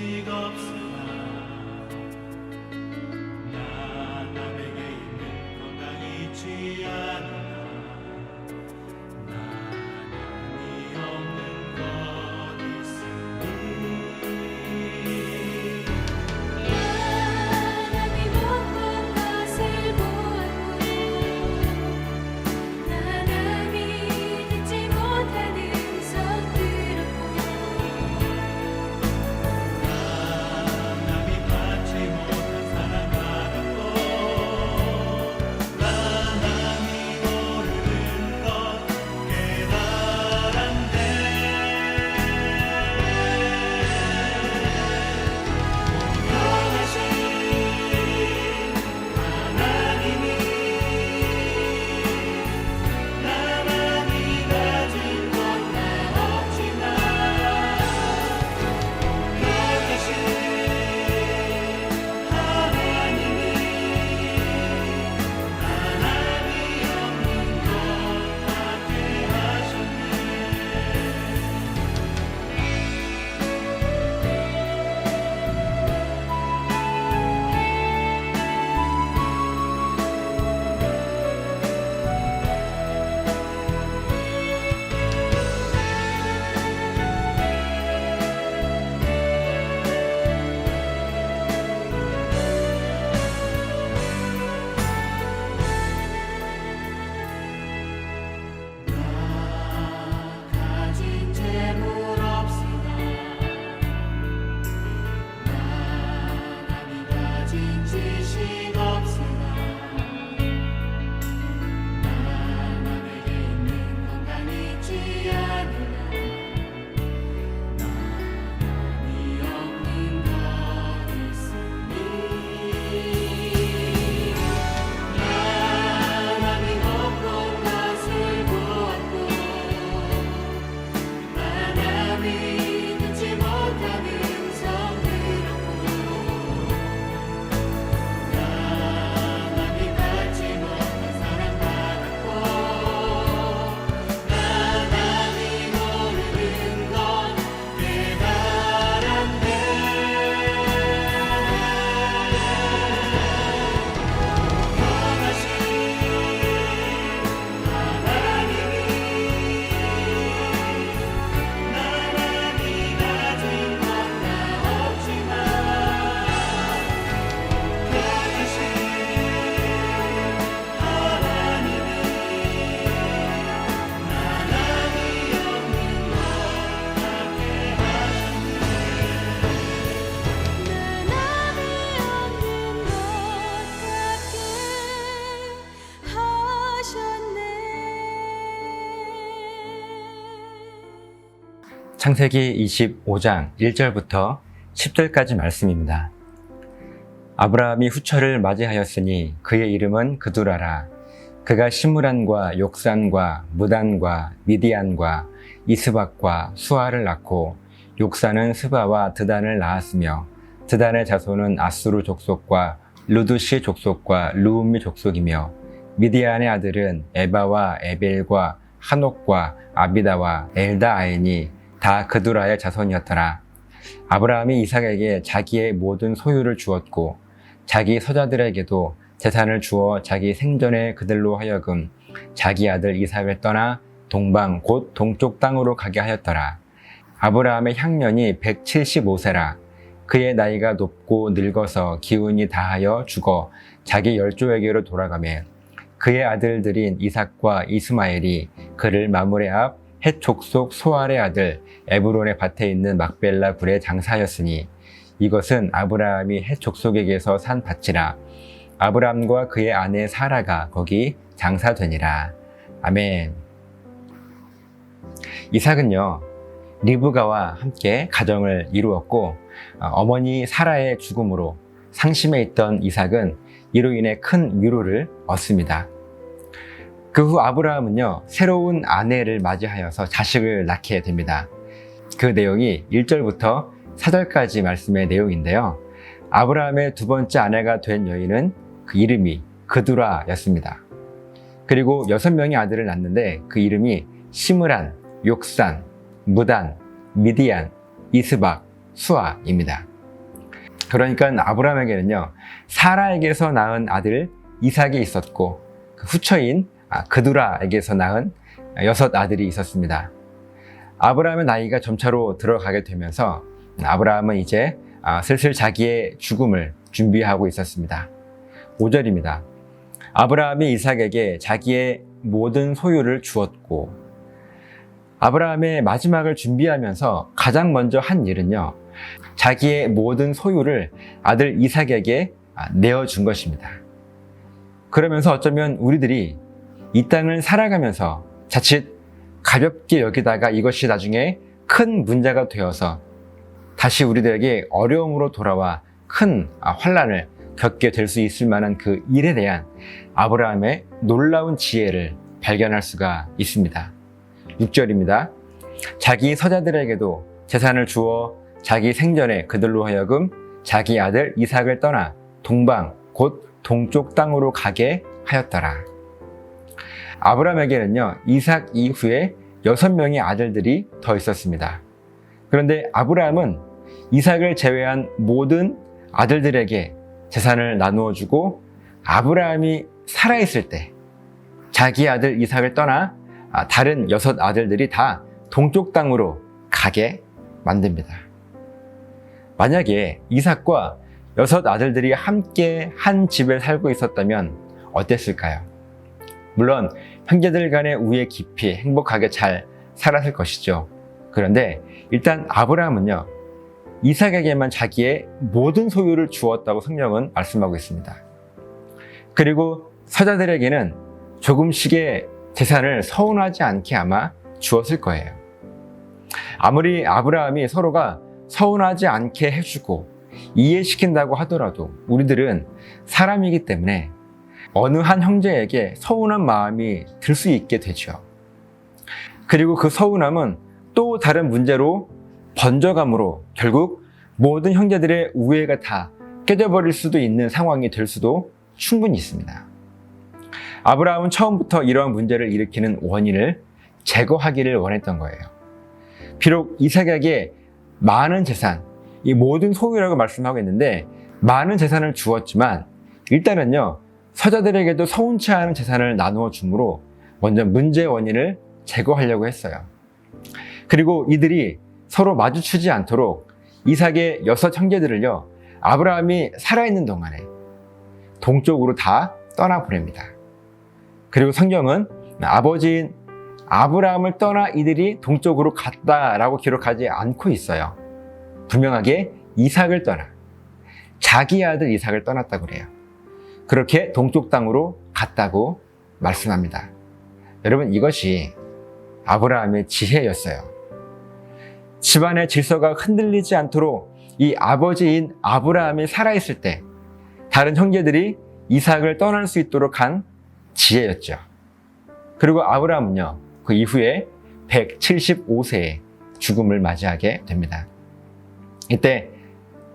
지식 없으나 나 남에게 있는 건강이 있지 않으나 나만이 없는 것 있으니 하나님이 못 것을 보았고 나 남이 듣지 못한 음성 들었고 남이 받지 못한 사랑 받았고 나 남이 모르는 것 깨달았네 공평하신 하나님이 나만이 가진 건 다 없지만 공평하신 하나님이 하나님이 없는 것 같게 하셨네 가진 재물 없으나 나 남이 가진 지식 없으나 나 남에게 있는 건강이 있지 않으나 나만이 없는 것 있으니 하나님이 못 것을 보았고 하나님이 듣지 못한 음성 들었고 하나님이 받지 못한 사랑 받았고 하나님이 모르는 건 깨달았네 공평하신 하나님이 나만이 가진 건 다 없지만 공평하신 하나님이 나만이 없는 것 같게 하셨네. 창세기 25장 1절부터 10절까지 말씀입니다. 아브라함이 후처를 맞이하였으니 그의 이름은 그두라라. 그가 시므란과 욕산과 무단과 미디안과 이스박과 수아를 낳고 욕산은 스바와 드단을 낳았으며 드단의 자손은 아수르 족속과 루두시 족속과 루음미 족속이며 미디안의 아들은 에바와 에벨과 한옥과 아비다와 엘다아인이 다 그두라의 자손이었더라. 아브라함이 이삭에게 자기의 모든 소유를 주었고 자기 서자들에게도 재산을 주어 자기 생전에 그들로 하여금 자기 아들 이삭을 떠나 동방 곧 동쪽 땅으로 가게 하였더라. 아브라함의 향년이 175세라. 그의 나이가 높고 늙어서 기운이 다하여 죽어 자기 열조에게로 돌아가매 그의 아들들인 이삭과 이스마엘이 그를 마므레 앞 헷 족속 소알의 아들 에브론의 밭에 있는 막벨라 굴에 장사하였으니 이것은 아브라함이 헷 족속에게서 산 밭이라. 아브라함과 그의 아내 사라가 거기 장사되니라. 아멘. 이삭은요 리브가와 함께 가정을 이루었고 어머니 사라의 죽음으로 상심해 있던 이삭은 이로 인해 큰 위로를 얻습니다. 그 후 아브라함은요 새로운 아내를 맞이하여서 자식을 낳게 됩니다. 그 내용이 1절부터 4절까지 말씀의 내용인데요. 아브라함의 두 번째 아내가 된 여인은 그 이름이 그두라였습니다. 그리고 6명의 아들을 낳는데 그 이름이 시므란, 욕산, 무단, 미디안, 이스박, 수아입니다. 그러니까 아브라함에게는요, 사라에게서 낳은 아들 이삭이 있었고 그 후처인 그두라에게서 낳은 6 아들이 있었습니다. 아브라함의 나이가 점차로 들어가게 되면서 아브라함은 이제 슬슬 자기의 죽음을 준비하고 있었습니다. 5절입니다. 아브라함이 이삭에게 자기의 모든 소유를 주었고, 아브라함의 마지막을 준비하면서 가장 먼저 한 일은요, 자기의 모든 소유를 아들 이삭에게 내어준 것입니다. 그러면서 어쩌면 우리들이 이 땅을 살아가면서 자칫 가볍게 여기다가 이것이 나중에 큰 문제가 되어서 다시 우리들에게 어려움으로 돌아와 큰 환난을 겪게 될 수 있을 만한 그 일에 대한 아브라함의 놀라운 지혜를 발견할 수가 있습니다. 6절입니다. 자기 서자들에게도 재산을 주어 자기 생전에 그들로 하여금 자기 아들 이삭을 떠나 동방 곧 동쪽 땅으로 가게 하였더라. 아브라함에게는요, 이삭 이후에 6명의 아들들이 더 있었습니다. 그런데 아브라함은 이삭을 제외한 모든 아들들에게 재산을 나누어 주고, 아브라함이 살아있을 때 자기 아들 이삭을 떠나 다른 6 아들들이 다 동쪽 땅으로 가게 만듭니다. 만약에 이삭과 6 아들들이 함께 한 집에 살고 있었다면 어땠을까요? 물론 형제들 간의 우애 깊이 행복하게 잘 살았을 것이죠. 그런데 일단 아브라함은요, 이삭에게만 자기의 모든 소유를 주었다고 성경은 말씀하고 있습니다. 그리고 서자들에게는 조금씩의 재산을 서운하지 않게 아마 주었을 거예요. 아무리 아브라함이 서로가 서운하지 않게 해주고 이해시킨다고 하더라도 우리들은 사람이기 때문에 어느 한 형제에게 서운한 마음이 들 수 있게 되죠. 그리고 그 서운함은 또 다른 문제로 번져감으로 결국 모든 형제들의 우애가 다 깨져버릴 수도 있는 상황이 될 수도 충분히 있습니다. 아브라함은 처음부터 이러한 문제를 일으키는 원인을 제거하기를 원했던 거예요. 비록 이삭에게 많은 재산, 이 모든 소유라고 말씀하고 있는데 많은 재산을 주었지만 일단은요, 서자들에게도 서운치 않은 재산을 나누어 주므로 먼저 문제의 원인을 제거하려고 했어요. 그리고 이들이 서로 마주치지 않도록 이삭의 6 형제들을요, 아브라함이 살아있는 동안에 동쪽으로 다 떠나보냅니다. 그리고 성경은 아버지인 아브라함을 떠나 이들이 동쪽으로 갔다라고 기록하지 않고 있어요. 분명하게 이삭을 떠나 자기 아들 이삭을 떠났다고 그래요. 그렇게 동쪽 땅으로 갔다고 말씀합니다. 여러분, 이것이 아브라함의 지혜였어요. 집안의 질서가 흔들리지 않도록 이 아버지인 아브라함이 살아있을 때 다른 형제들이 이삭을 떠날 수 있도록 한 지혜였죠. 그리고 아브라함은요, 그 이후에 175세에 죽음을 맞이하게 됩니다. 이때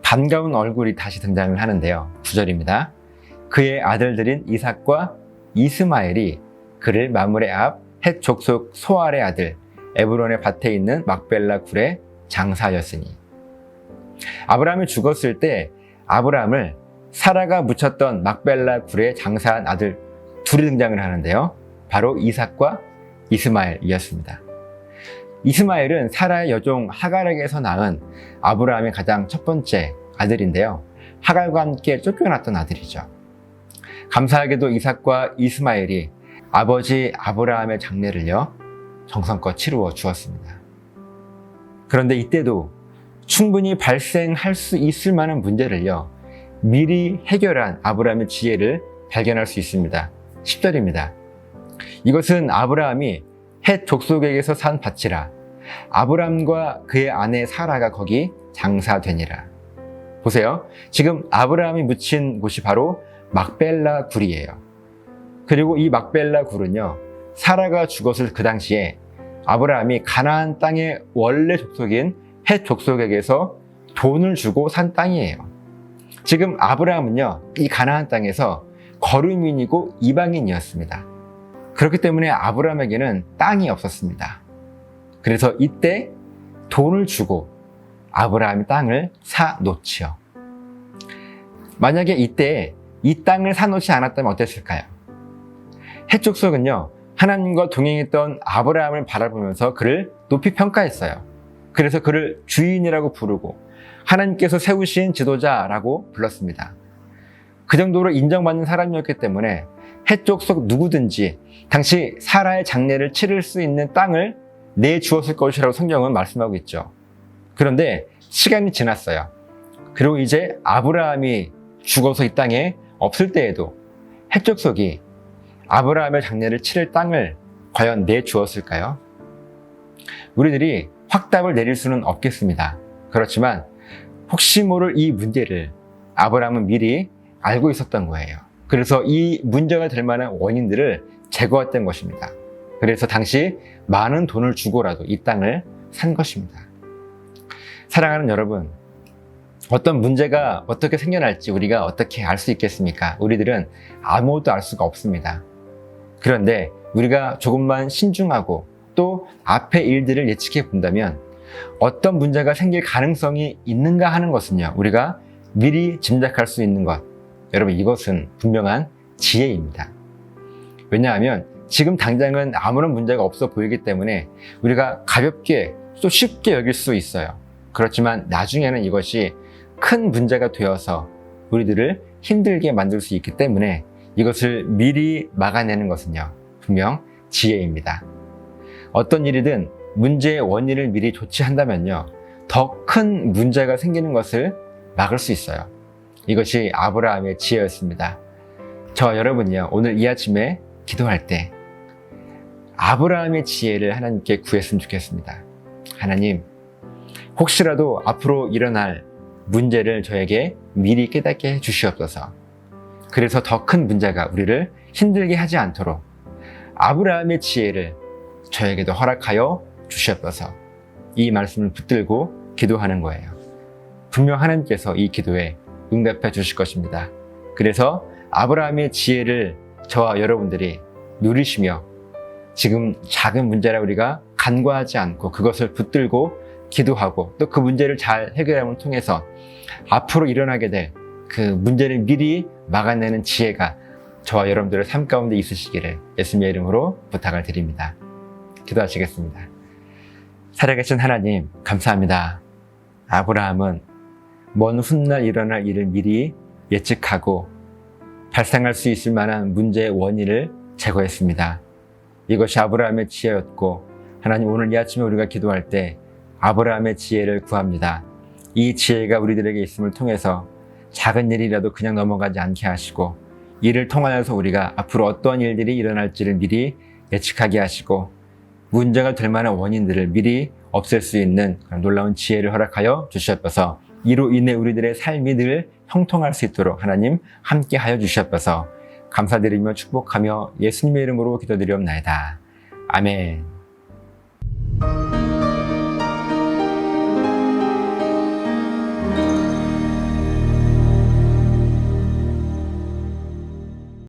반가운 얼굴이 다시 등장을 하는데요. 9절입니다. 그의 아들들인 이삭과 이스마엘이 그를 마므레 앞 헷 족속 소알의 아들 에브론의 밭에 있는 막벨라 굴에 장사하였으니. 아브라함이 죽었을 때 아브라함을 사라가 묻혔던 막벨라 굴에 장사한 아들 둘이 등장을 하는데요. 바로 이삭과 이스마엘이었습니다. 이스마엘은 사라의 여종 하갈에게서 낳은 아브라함의 가장 첫 번째 아들인데요. 하갈과 함께 쫓겨났던 아들이죠. 감사하게도 이삭과 이스마엘이 아버지 아브라함의 장례를요, 정성껏 치루어 주었습니다. 그런데 이때도 충분히 발생할 수 있을 만한 문제를요, 미리 해결한 아브라함의 지혜를 발견할 수 있습니다. 10절입니다. 이것은 아브라함이 헷 족속에게서 산 밭이라 아브라함과 그의 아내 사라가 거기 장사되니라. 보세요. 지금 아브라함이 묻힌 곳이 바로 막벨라 굴이에요. 그리고 이 막벨라 굴은요, 사라가 죽었을 그 당시에 아브라함이 가나안 땅의 원래 족속인 헷 족속에게서 돈을 주고 산 땅이에요. 지금 아브라함은요, 이 가나안 땅에서 거류민이고 이방인이었습니다. 그렇기 때문에 아브라함에게는 땅이 없었습니다. 그래서 이때 돈을 주고 아브라함이 땅을 사 놓지요. 만약에 이때 이 땅을 사놓지 않았다면 어땠을까요? 해족속은요, 하나님과 동행했던 아브라함을 바라보면서 그를 높이 평가했어요. 그래서 그를 주인이라고 부르고 하나님께서 세우신 지도자라고 불렀습니다. 그 정도로 인정받는 사람이었기 때문에 해족속 누구든지 당시 사라의 장례를 치를 수 있는 땅을 내주었을 것이라고 성경은 말씀하고 있죠. 그런데 시간이 지났어요. 그리고 이제 아브라함이 죽어서 이 땅에 없을 때에도 해족속이 아브라함의 장례를 치를 땅을 과연 내주었을까요? 우리들이 확답을 내릴 수는 없겠습니다. 그렇지만 혹시 모를 이 문제를 아브라함은 미리 알고 있었던 거예요. 그래서 이 문제가 될 만한 원인들을 제거했던 것입니다. 그래서 당시 많은 돈을 주고라도 이 땅을 산 것입니다. 사랑하는 여러분, 어떤 문제가 어떻게 생겨날지 우리가 어떻게 알 수 있겠습니까? 우리들은 아무것도 알 수가 없습니다. 그런데 우리가 조금만 신중하고 또 앞의 일들을 예측해 본다면 어떤 문제가 생길 가능성이 있는가 하는 것은요, 우리가 미리 짐작할 수 있는 것, 여러분, 이것은 분명한 지혜입니다. 왜냐하면 지금 당장은 아무런 문제가 없어 보이기 때문에 우리가 가볍게 또 쉽게 여길 수 있어요. 그렇지만 나중에는 이것이 큰 문제가 되어서 우리들을 힘들게 만들 수 있기 때문에 이것을 미리 막아내는 것은요, 분명 지혜입니다. 어떤 일이든 문제의 원인을 미리 조치한다면요, 더 큰 문제가 생기는 것을 막을 수 있어요. 이것이 아브라함의 지혜였습니다. 저와 여러분이요, 오늘 이 아침에 기도할 때 아브라함의 지혜를 하나님께 구했으면 좋겠습니다. 하나님, 혹시라도 앞으로 일어날 문제를 저에게 미리 깨닫게 해 주시옵소서. 그래서 더 큰 문제가 우리를 힘들게 하지 않도록 아브라함의 지혜를 저에게도 허락하여 주시옵소서. 이 말씀을 붙들고 기도하는 거예요. 분명 하나님께서 이 기도에 응답해 주실 것입니다. 그래서 아브라함의 지혜를 저와 여러분들이 누리시며 지금 작은 문제라 우리가 간과하지 않고 그것을 붙들고 기도하고 또 그 문제를 잘 해결함을 통해서 앞으로 일어나게 될 그 문제를 미리 막아내는 지혜가 저와 여러분들의 삶 가운데 있으시기를 예수님의 이름으로 부탁을 드립니다. 기도하시겠습니다. 살아계신 하나님, 감사합니다. 아브라함은 먼 훗날 일어날 일을 미리 예측하고 발생할 수 있을 만한 문제의 원인을 제거했습니다. 이것이 아브라함의 지혜였고, 하나님, 오늘 이 아침에 우리가 기도할 때 아브라함의 지혜를 구합니다. 이 지혜가 우리들에게 있음을 통해서 작은 일이라도 그냥 넘어가지 않게 하시고, 이를 통하여서 우리가 앞으로 어떤 일들이 일어날지를 미리 예측하게 하시고, 문제가 될 만한 원인들을 미리 없앨 수 있는 그런 놀라운 지혜를 허락하여 주시옵소서. 이로 인해 우리들의 삶이 늘 형통할 수 있도록 하나님 함께 하여 주시옵소서. 감사드리며 축복하며 예수님의 이름으로 기도드리옵나이다. 아멘.